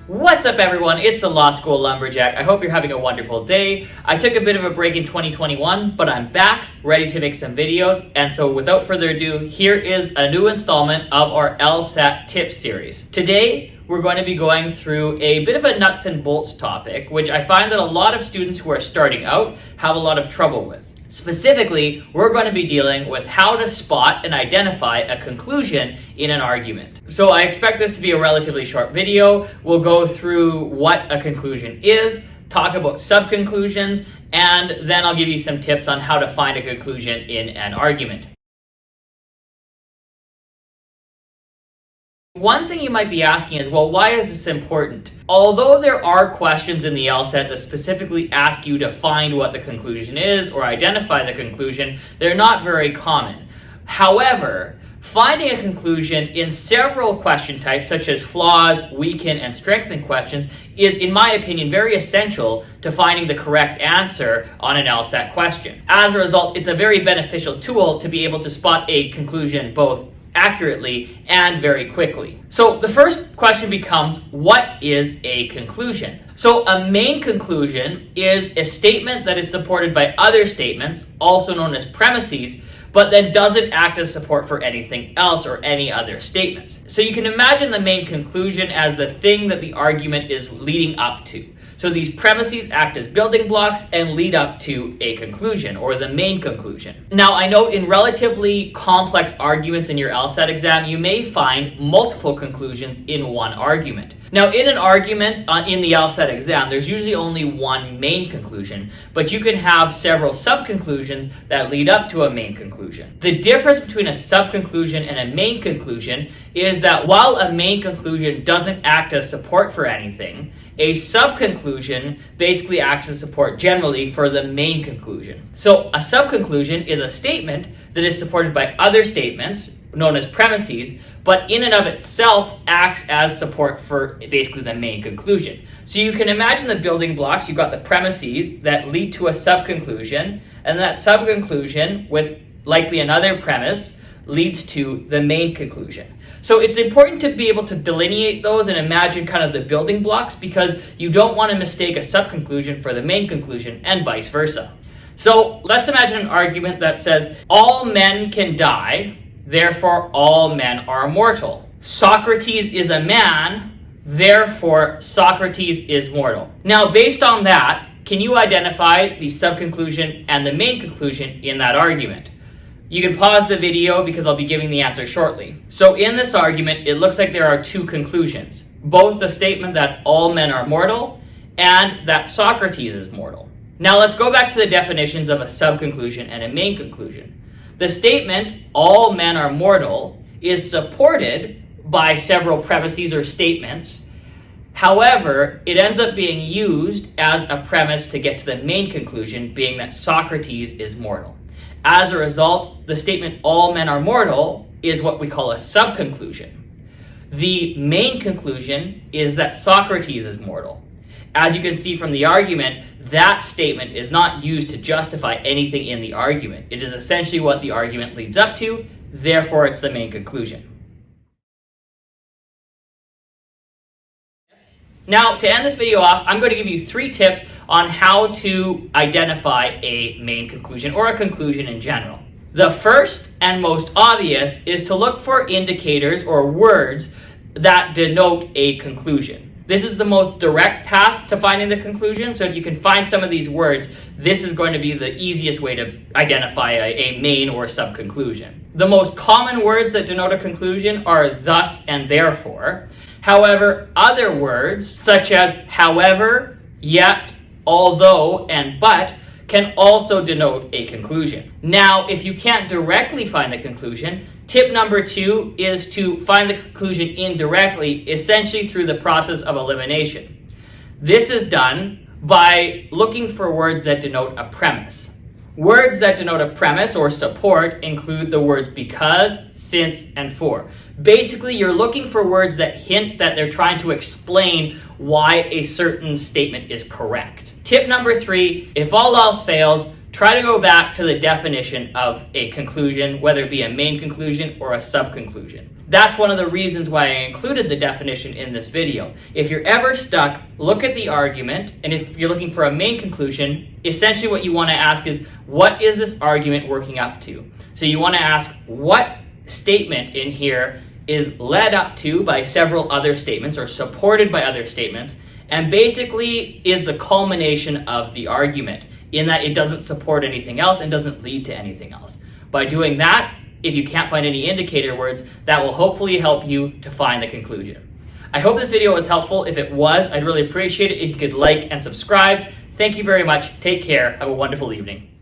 What's up everyone, it's the Law School Lumberjack. I hope you're having a wonderful day. I took a bit of a break in 2021, but I'm back, ready to make some videos. And so without further ado, here is a new installment of our LSAT tips series. Today, we're going to be going through a bit of a nuts and bolts topic, which I find that a lot of students who are starting out have a lot of trouble with. Specifically, we're going to be dealing with how to spot and identify a conclusion in an argument. So I expect this to be a relatively short video. We'll go through what a conclusion is, talk about sub-conclusions, and then I'll give you some tips on how to find a conclusion in an argument. One thing you might be asking is, well, why is this important? Although there are questions in the LSAT that specifically ask you to find what the conclusion is or identify the conclusion, they're not very common. However, finding a conclusion in several question types, such as flaws, weaken, and strengthen questions, is, in my opinion, very essential to finding the correct answer on an LSAT question. As a result, it's a very beneficial tool to be able to spot a conclusion both accurately and very quickly. So the first question becomes, what is a conclusion? So a main conclusion is a statement that is supported by other statements, also known as premises, but then doesn't act as support for anything else or any other statements. So you can imagine the main conclusion as the thing that the argument is leading up to. So these premises act as building blocks and lead up to a conclusion, or the main conclusion. Now, I know in relatively complex arguments in your LSAT exam, you may find multiple conclusions in one argument. Now, in an argument in the LSAT exam, there's usually only one main conclusion, but you can have several sub-conclusions that lead up to a main conclusion. The difference between a sub-conclusion and a main conclusion is that while a main conclusion doesn't act as support for anything, a sub-conclusion basically acts as support generally for the main conclusion. So a sub-conclusion is a statement that is supported by other statements, known as premises, but in and of itself acts as support for basically the main conclusion. So you can imagine the building blocks. You've got the premises that lead to a sub-conclusion, and that sub-conclusion, with likely another premise, leads to the main conclusion. So it's important to be able to delineate those and imagine kind of the building blocks, because you don't want to mistake a sub-conclusion for the main conclusion and vice versa. So let's imagine an argument that says, all men can die, therefore all men are mortal. Socrates is a man, therefore Socrates is mortal. Now, based on that, can you identify the sub-conclusion and the main conclusion in that argument? You can pause the video because I'll be giving the answer shortly. So in this argument, it looks like there are two conclusions, both the statement that all men are mortal and that Socrates is mortal. Now let's go back to the definitions of a sub-conclusion and a main conclusion. The statement, all men are mortal, is supported by several premises or statements. However, it ends up being used as a premise to get to the main conclusion, being that Socrates is mortal. As a result, the statement, all men are mortal, is what we call a sub-conclusion. The main conclusion is that Socrates is mortal. As you can see from the argument, that statement is not used to justify anything in the argument. It is essentially what the argument leads up to, therefore it's the main conclusion. Now, to end this video off, I'm going to give you 3 tips on how to identify a main conclusion or a conclusion in general. The first and most obvious is to look for indicators or words that denote a conclusion. This is the most direct path to finding the conclusion, so if you can find some of these words, this is going to be the easiest way to identify a main or sub-conclusion. The most common words that denote a conclusion are thus and therefore. However, other words, such as however, yet, although, and but, can also denote a conclusion. Now, if you can't directly find the conclusion, tip number 2 is to find the conclusion indirectly, essentially through the process of elimination. This is done by looking for words that denote a premise. Words that denote a premise or support include the words because, since, and for. Basically, you're looking for words that hint that they're trying to explain why a certain statement is correct. Tip number 3, if all else fails, try to go back to the definition of a conclusion, whether it be a main conclusion or a sub-conclusion. That's one of the reasons why I included the definition in this video. If you're ever stuck, look at the argument, and if you're looking for a main conclusion, essentially what you want to ask is, what is this argument working up to? So you want to ask, what statement in here is led up to by several other statements or supported by other statements, and basically is the culmination of the argument, in that it doesn't support anything else and doesn't lead to anything else. By doing that, if you can't find any indicator words, that will hopefully help you to find the conclusion. I hope this video was helpful. If it was, I'd really appreciate it if you could like and subscribe. Thank you very much. Take care. Have a wonderful evening.